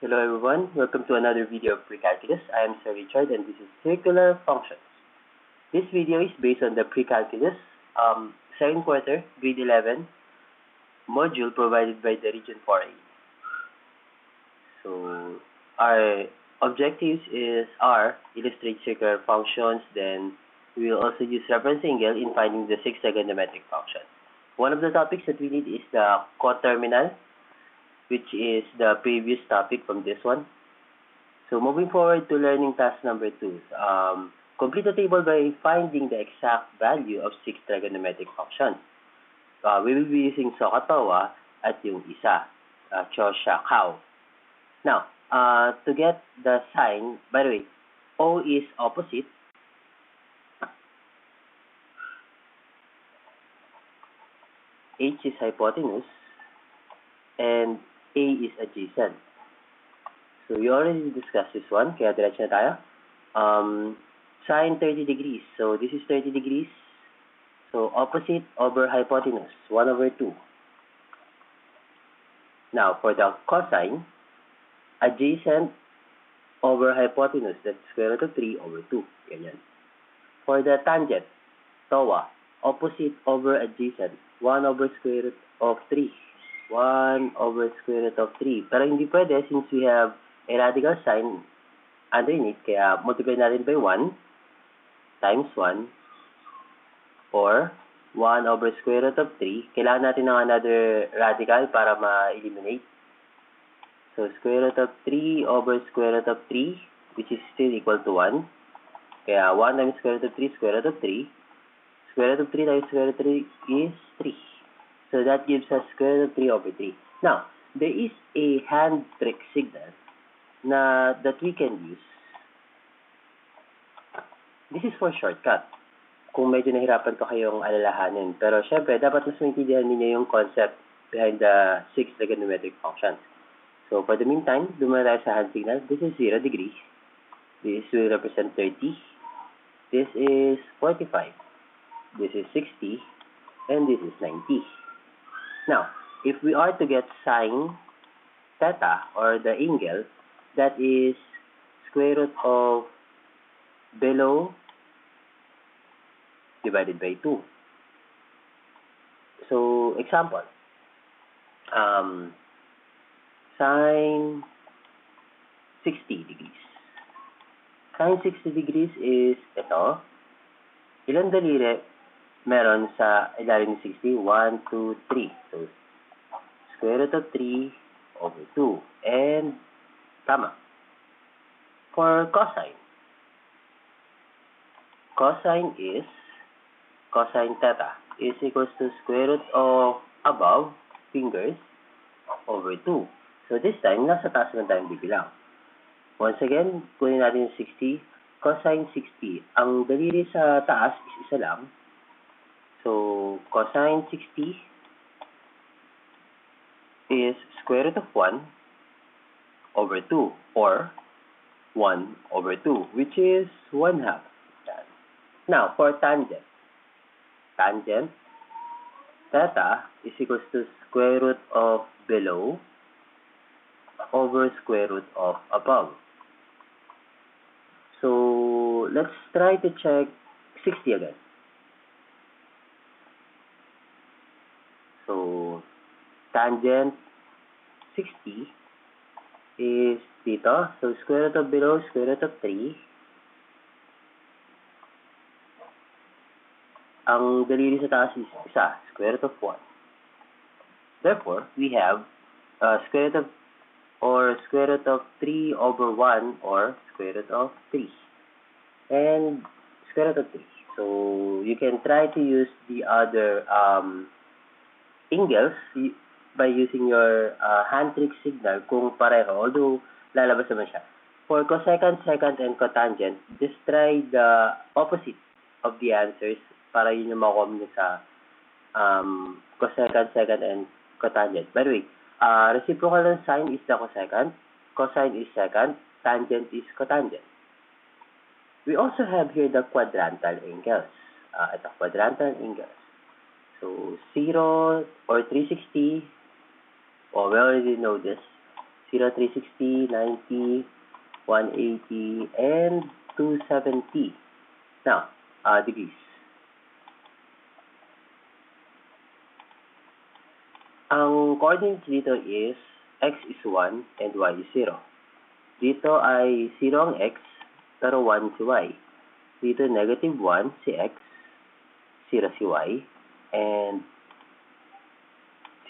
Hello everyone, welcome to another video of Precalculus. I am Sir Richard and this is Circular Functions. This video is based on the Precalculus second quarter, grade 11 module provided by the Region 4A. So our objectives are illustrate circular functions, then we will also use reference angle in finding the 6 trigonometric functions. One of the topics that we need is the coterminal, which is the previous topic from this one. So moving forward to learning task number 2. Complete the table by finding the exact value of 6 trigonometric functions. We will be using SOHCAHTOA at yung isa, CHO, SIA, CHAO. Now, to get the sign, by the way, O is opposite, H is hypotenuse, and A is adjacent. So we already discussed this one, kaya diretso na tayo. Sine 30 degrees. So this is 30 degrees. So opposite over hypotenuse, 1 over 2. Now for the cosine, adjacent over hypotenuse, that's square root of 3 over 2. Ganyan. For the tangent, TOA, opposite over adjacent, 1 over square root of 3. 1 over square root of 3. Pero hindi pwede since we have a radical sign underneath. Kaya multiply natin by 1 times 1 or 1 over square root of 3. Kailangan natin ng another radical para ma-eliminate. So square root of 3 over square root of 3, which is still equal to 1. Kaya 1 times square root of 3, square root of 3. Square root of 3 times square root of 3 is 3. So that gives us square root of 3 over 3. Now, there is a hand trick signal that we can use. This is for shortcut. Kung medyo nahirapan ko kayong alalahanin. Pero syempre, dapat mas maintindihan ninyo yung concept behind the 6 trigonometric functions. So for the meantime, dumara tayo sa hand signal. This is 0 degrees. This will represent 30. This is 45. This is 60. And this is 90. Now, if we are to get sine theta, or the angle, that is square root of below divided by 2. So, example, sine 60 degrees. Sine 60 degrees is ito. Ilang daliri meron sa ilalim ng 60? 1, 2, 3. So, square root of 3 over 2. And, tama. For cosine. Cosine theta is equals to square root of above, fingers, over 2. So, this time, nasa taas ng tayong bibilang. Once again, kunin natin yung 60. Cosine 60. Ang daliri sa taas is isa lang. So, cosine 60 is square root of 1 over 2, or 1 over 2, which is 1/2. Now, for tangent. Tangent, theta is equals to square root of below over square root of above. So, let's try to check 60 again. So, tangent 60 is dito. So, square root of below, square root of 3. Ang daliri sa taas is isa, square root of 1. Therefore, we have square root of 3 over 1 or square root of 3. And square root of 3. So, you can try to use the other angles by using your hand trick signal kung pareho, although lalabas naman siya. For cosecant, secant, and cotangent, just try the opposite of the answers para yun yung makuha mo sa cosecant, secant, and cotangent. By the way, reciprocal ng sine is the cosecant, cosine is secant, tangent is cotangent. We also have here the quadrantal angles. Ito, quadrantal angles. So, 0 or 360, we already know this. 0, 360, 90, 180, and 270. Now, degrees. Ang coordinates dito is x is 1 and y is 0. Dito ay 0 ang x, pero 1 si y. Dito negative 1 si x, 0 si y, and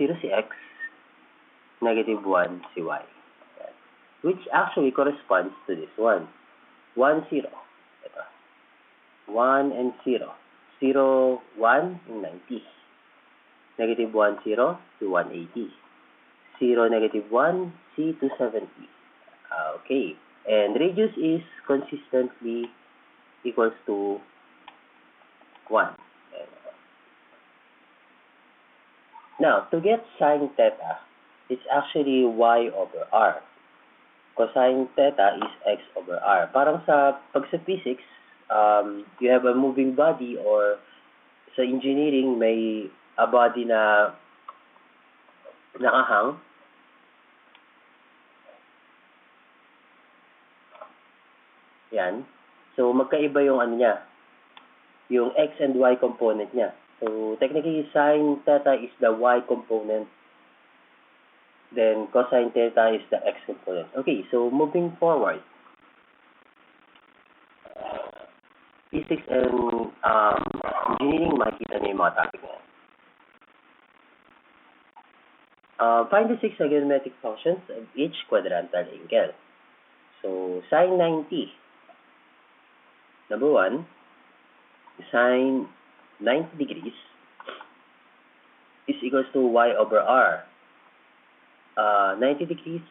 0 si x, negative 1 si y. Which actually corresponds to this one. 1, 0. Ito. 1 and 0. 0, 1, 90. Negative 1, 0, to 180. 0, negative 1, C, 270. Okay. And radius is consistently equals to 1. Now, to get sine theta, it's actually y over r. Cosine theta is x over r. Parang pag sa physics, you have a moving body, or sa engineering, may a body na nakahang. Yan. So, magkaiba yung ano niya, yung x and y component niya. So, technically, sine theta is the y component. Then, cosine theta is the x component. Okay, so moving forward. Physics and engineering, makikita niyo yung mga topic na yan. Find the 6 trigonometric functions of each quadrantal angle. So, sine 90. Number 1, sine 90 degrees is equals to y over r. 90 degrees,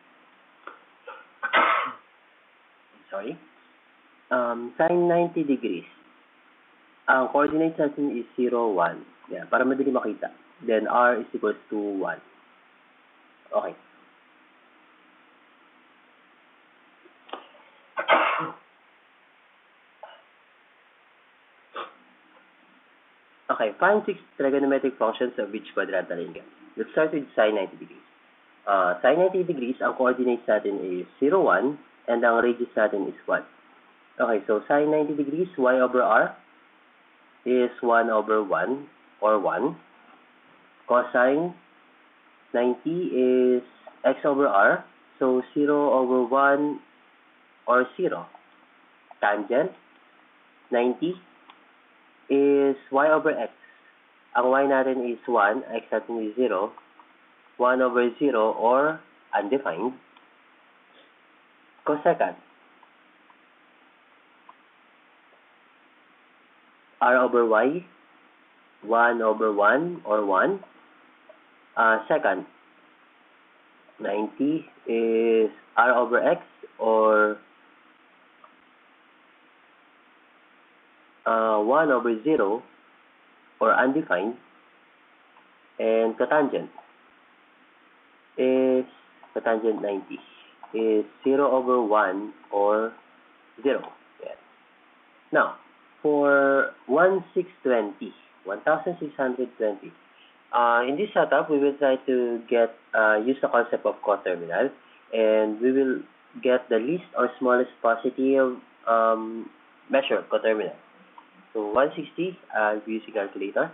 sorry, sine 90 degrees, ang coordinates natin is 0, 1. Yeah, para madali makita. Then r is equals to 1. Okay. Okay, find 6 trigonometric functions of each quadrantal angle. Let's start with sine 90 degrees. Sine 90 degrees, ang coordinates natin is 0, 1, and ang radius natin is 1. Okay, so sine 90 degrees, y over r is 1 over 1, or 1. Cosine 90 is x over r, so 0 over 1, or 0. Tangent 90 is y over x. Ang y natin is 1, x natin is 0. 1 over 0, or undefined. Cosecant, r over y, 1 over 1, or 1. Secant, 90 is r over x, or 1 over 0, or undefined. And cotangent is, cotangent 90 is 0 over 1, or 0. Yeah. Now, for 1620, in this setup, we will try to get use the concept of coterminal, and we will get the least or smallest positive measure of coterminal. So 160, I'll be using calculator,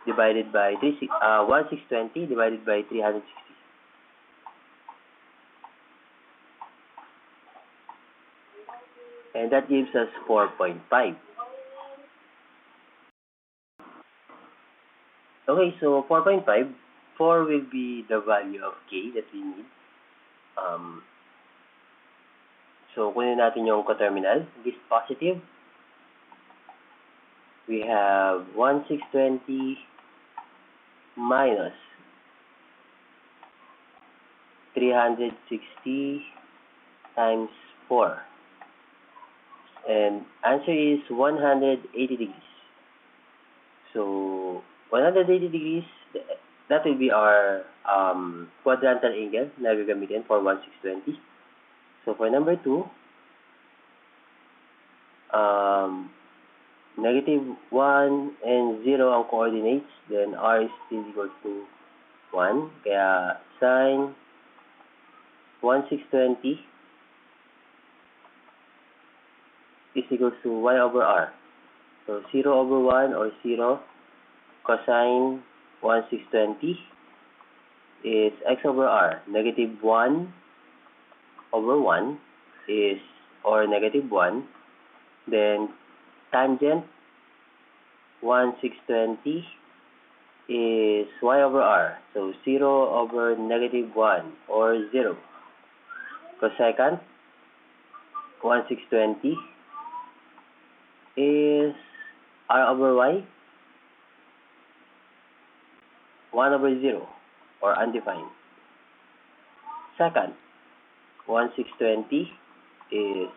divided by 1620 divided by 360. And that gives us 4.5. Okay, so 4.5, 4 will be the value of k that we need. So, kunin natin yung coterminal, this positive. We have 1620 minus 360 times 4. And answer is 180 degrees. So, 180 degrees, that will be our quadrantal angle na gagamitin for 1620. So, for number 2, negative 1 and 0 ang coordinates, then r is still equal to 1. Kaya, sine 160 620 is equals to y over r. So 0 over 1 or 0 cosine 620 is x over r. Negative 1 over 1 is, or negative 1. Then tangent 620 is y over r. So 0 over negative 1 or 0. Cosecant 620 is r over y, 1 over 0 or undefined. Second, 620 is,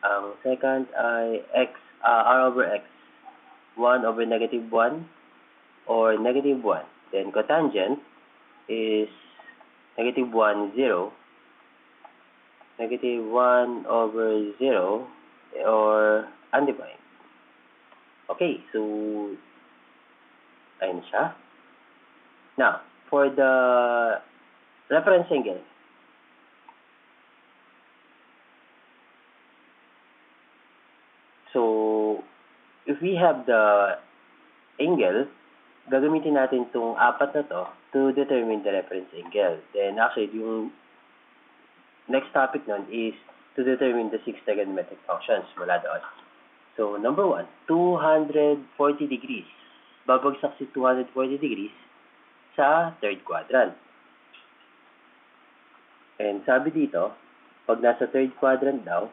ang second ay r over x, 1 over negative 1 or negative 1. Then cotangent is negative 1, 0. Negative 1 over 0 or undefined. Okay, so ayun siya. Now, for the reference angle, so if we have the angle, gagamitin natin itong apat na to determine the reference angle. Then actually, yung next topic nun is to determine the 6 trigonometric functions mula doon. So, number 1, 240 degrees. Babagsak si 240 degrees sa third quadrant. And sabi dito, pag nasa third quadrant daw,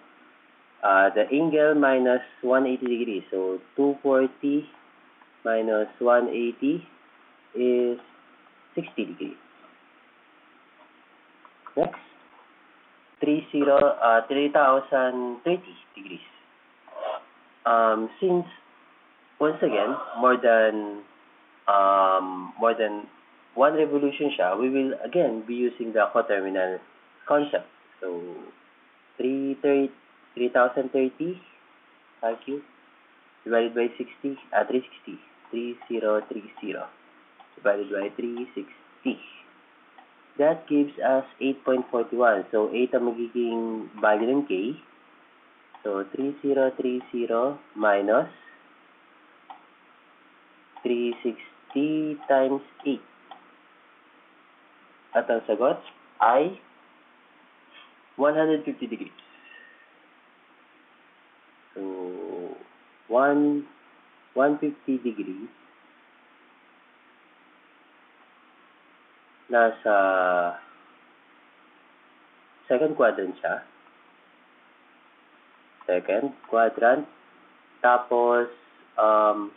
the angle minus 180 degrees. So, 240 minus 180 is 60 degrees. Next, 3030 degrees. Since once again more than one revolution siya, we will again be using the coterminal concept. So 3030 5 cubed divided by 60, 360. 3030 divided by 360. That gives us 8.41. So 8 ang magiging value ng k. So 3030 minus 360 times 8. At ang sagot ay 150 degrees. So 150 degrees nasa second quadrant siya. Second quadrant. Tapos,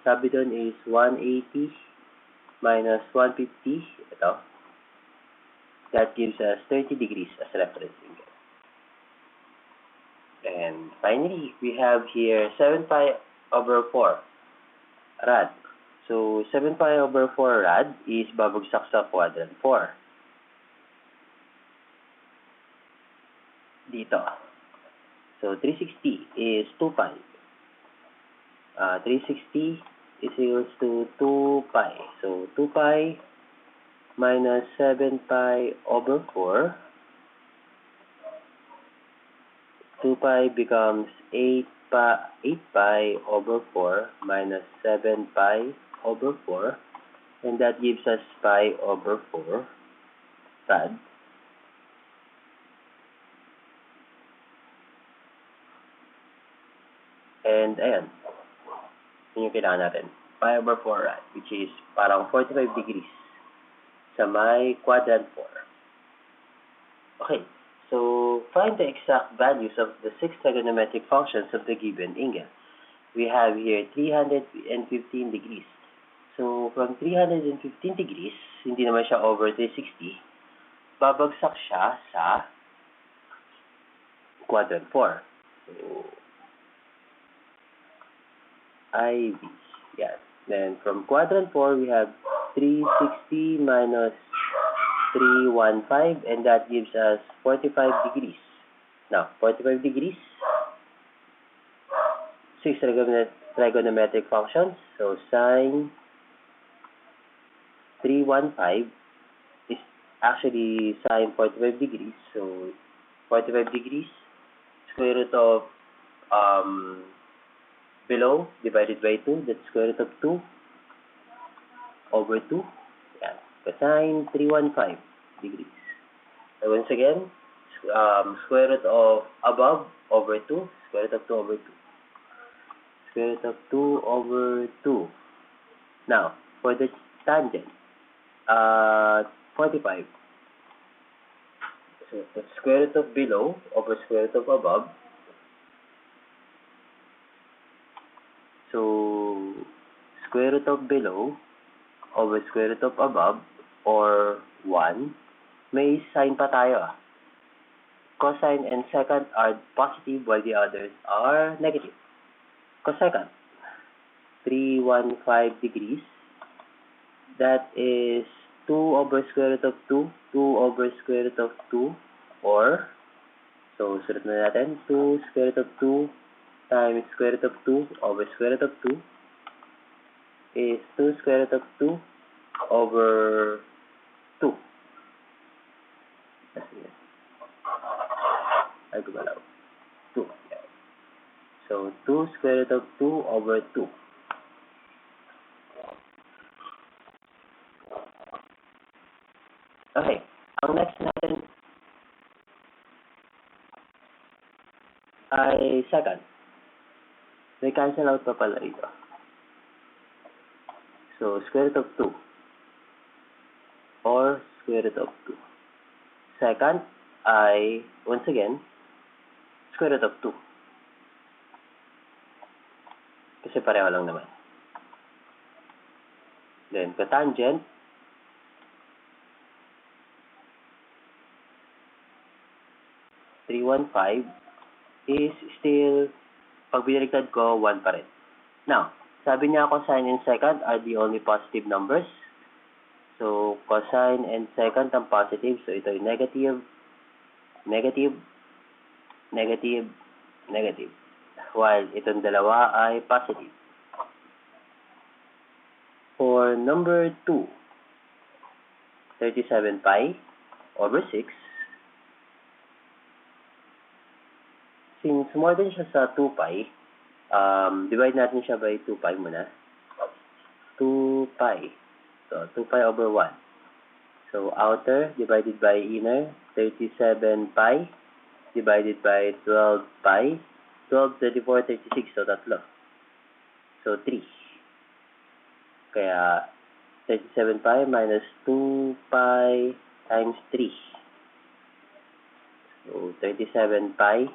sabi doon is 180 minus 150. Ito. That gives us 30 degrees as reference angle. And finally, we have here 7 pi over 4 rad. So, 7 pi over 4 rad is babagsak sa quadrant 4. Dito. So, 360 is 2 pi. 360 is equals to 2 pi. So, 2 pi minus 7 pi over 4. 2 pi becomes 8 pi over 4 minus 7 pi over 4. And that gives us pi over 4 rad. And ayan, yun yung kailangan natin. Pi over 4 rad, which is parang 45 degrees sa may quadrant 4. Okay, so find the exact values of the 6 trigonometric functions of the given angle. We have here 315 degrees. So from 315 degrees, hindi naman siya over 360, babagsak siya sa quadrant 4. So, IV. Yeah. Then from quadrant 4, we have 360 minus 315, and that gives us 45 degrees. Now, 45 degrees, 6 trigonometric functions. So, sine 315 is actually sine 45 degrees. So, 45 degrees. Square root of below divided by 2, that's square root of 2 over 2. Yan. Cosine 315 degrees. So once again, square root of above over 2, square root of 2 over 2. Square root of 2 over 2. Now, for the tangent, 45. So that's square root of below over square root of above. So, square root of below over square root of above, or 1. May sign pa tayo. Cosine and secant are positive while the others are negative. Cosecant, 315 degrees. That is 2 over square root of 2, 2 over square root of 2, or, so sulat na natin, 2 square root of 2 times square root of 2 over square root of 2 is 2 square root of 2 over 2. Ay, gumalaw. 2. Yeah. So, 2 square root of 2 over 2. Okay. Ang next natin ay secant. May cancel out pa pala ito. So, square root of 2 or square root of 2. Secant ay, once again, square root of 2. Kasi pareho lang naman. Then, cotangent, (315) is still, pag biniligtad ko, 1 pa rin. Now, sabi niya cosine and secant are the only positive numbers. So, cosine and secant ang positive. So, ito ay negative, negative, negative, negative. While itong dalawa ay positive. For number 2, 37 pi over 6. Since more than siya sa 2 pi, divide natin siya by 2 pi muna. 2 pi. So, 2 pi over 1. So, outer divided by inner, 37 pi divided by 12 pi. 12, 34, 36. So, tatlo. So, 3. Kaya, 37 pi minus 2 pi times 3. So, 37 pi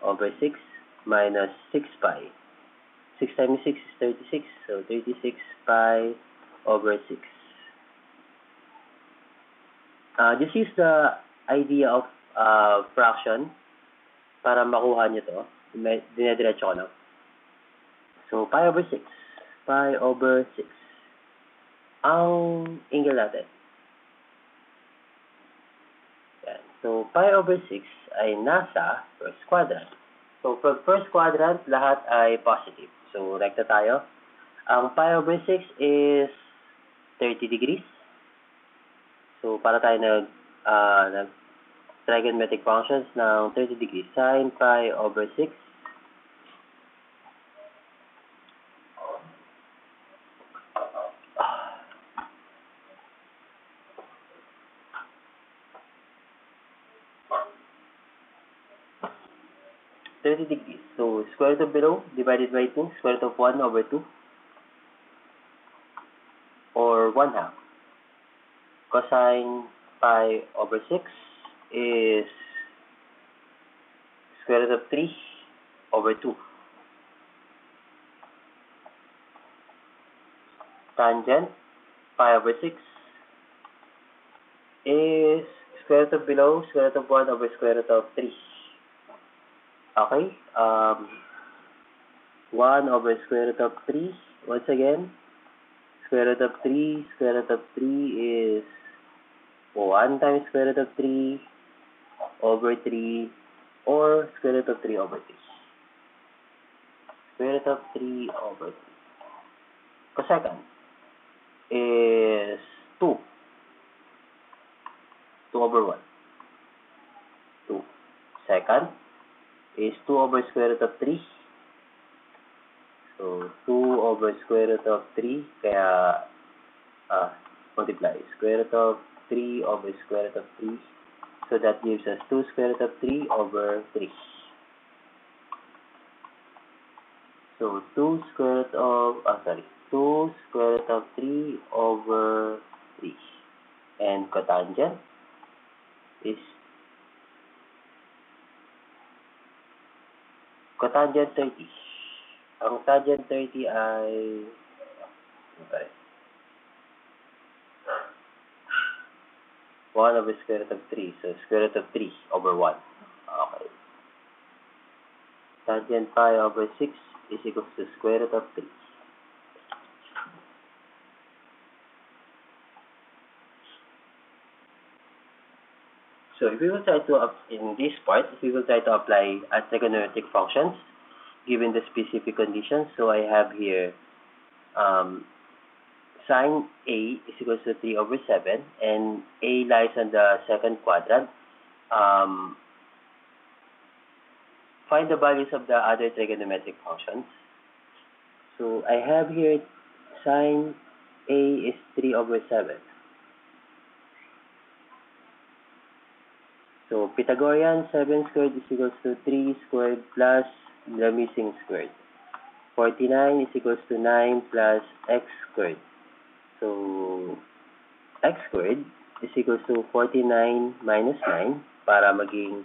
over 6 minus 6 pi. 6 times 6 is 36. So, 36 pi over 6. Just use the idea of fraction para makuha nyo to. Dinediretso ko na. So, pi over 6. Pi over 6. Ang angle natin. Yan. So, pi over 6 ay nasa first quadrant. So, for first quadrant, lahat ay positive. So, rekta tayo. Ang pi over 6 is 30 degrees. So, para tayo nag trigonometric functions ng 30 degrees. Sin pi over 6 30 degrees. So, square root of below divided by 2, square root of 1 over 2, or 1 half. Cosine pi over 6 is square root of 3 over 2. Tangent pi over 6 is square root of below, square root of 1 over square root of 3. Okay, 1 over square root of 3, once again, square root of 3 is 1 times square root of 3 over 3, or square root of 3 over 3. Square root of 3 over 3. Cosecant is 2. 2 over 1. 2. cosecant is 2 over square root of 3. So, 2 over square root of 3, kaya, multiply. Square root of 3 over square root of 3. So, that gives us 2 square root of 3 over 3. So, 2 square root of, 2 square root of 3 over 3. And cotangent is cotangent 30. Ang tangent 30 ay 1 over square root of 3. So, square root of 3 over 1. Okay. Tangent pi over 6 is equals to square root of 3. So, if we will try to, in this part, if we will try to apply trigonometric functions, given the specific conditions, so I have here, sine A is equals to 3 over 7, and A lies on the second quadrant. Find the values of the other trigonometric functions. So, I have here, sine A is 3 over 7. So, Pythagorean, 7 squared is equals to 3 squared plus the missing squared. 49 is equals to 9 plus x squared. So, x squared is equals to 49 minus 9 para maging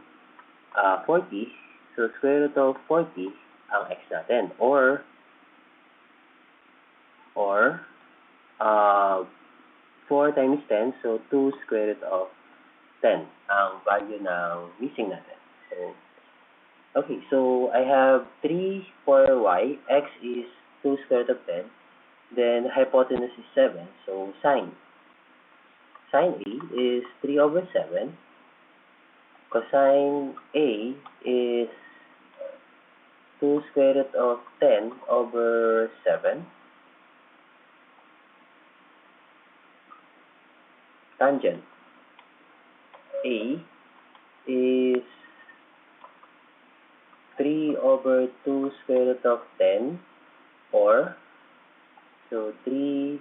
40. So, square root of 40 ang x natin. Or 4 times 10, so 2 square root of 10 ang value ng missing natin. So, okay, so I have 3 for y, x is 2 square root of 10, then hypotenuse is 7, so sine A is 3 over 7, cosine A is 2 square root of 10 over 7, tangent A is 3 over 2 square root of 10, or, so 2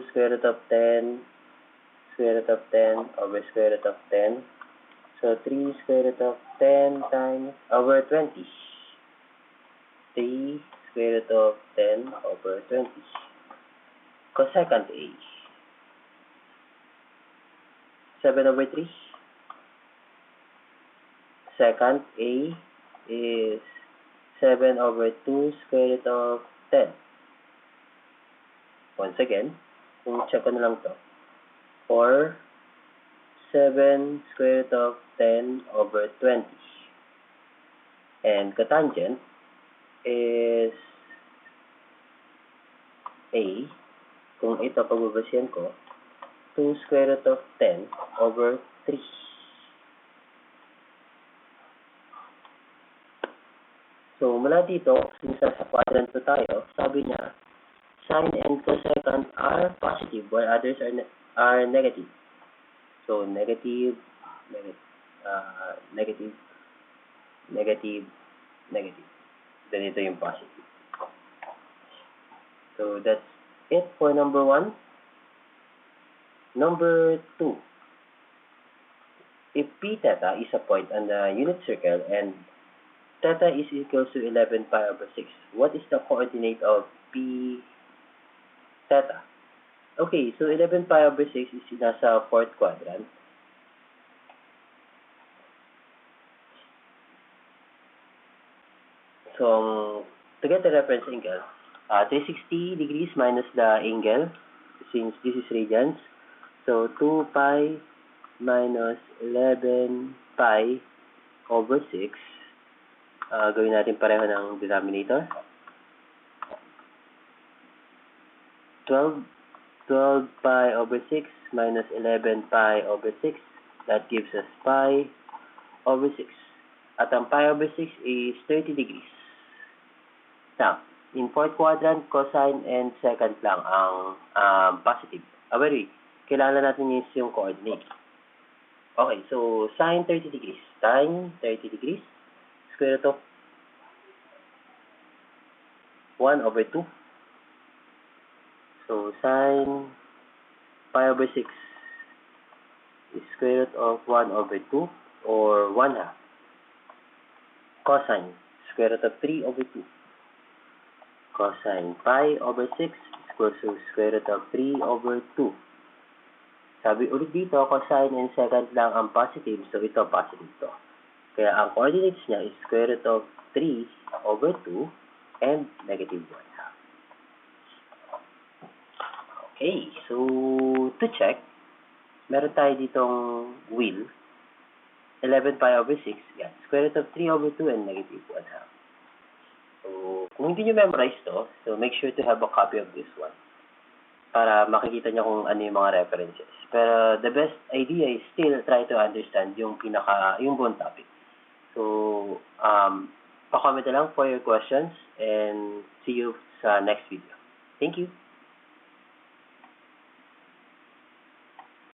square root of 10, square root of 10 over square root of 10, so 3 square root of 10 times over 20, 3 square root of 10 over 20, cosecant A, 7 over 3, secant A is 7 over 2 square root of 10. Once again, kung check ko na lang to, or 7 square root of 10 over 20. And cotangent is A, kung ito pagbabasyan ko, 2 square root of 10 over 3. So, mula dito, since sa quadrant to tayo, sabi niya, sine and cosecant are positive while others are negative. So, negative, negative. Then ito yung positive. So, that's it for number 1. Number 2. If p theta is a point on the unit circle and theta is equal to 11 pi over 6, what is the coordinate of p theta? Okay, so 11 pi over 6 is nasa fourth quadrant. So, to get the reference angle, 360 degrees minus the angle, since this is radians. So, 2 pi minus 11 pi over 6. Gawin natin pareho ng denominator. 12 pi over 6 minus 11 pi over 6. That gives us pi over 6. At ang pi over 6 is 30 degrees. Now, in fourth quadrant, cosine and secant lang ang positive. Kailangan natin yung coordinate. Okay, so sine 30 degrees. Sine 30 degrees, square root of 1 over 2. So sine pi over 6 is square root of 1 over 2, or 1 half. Cosine, square root of 3 over 2. Cosine pi over 6 is equal to square root of 3 over 2. Sabi ulit dito, cosine and secant lang ang positive, so ito positive to. Kaya ang coordinates niya is square root of 3 over 2 and negative 1 half. Okay, so to check, meron tayo ditong wheel, 11 pi over 6, yan, square root of 3 over 2 and negative 1 half. So, kung hindi nyo memorize to, so make sure to have a copy of this one para makikita nyo kung ano yung mga references. Pero the best idea is still try to understand yung buong topic. So, pa-comment na lang for your questions and see you sa next video. Thank you.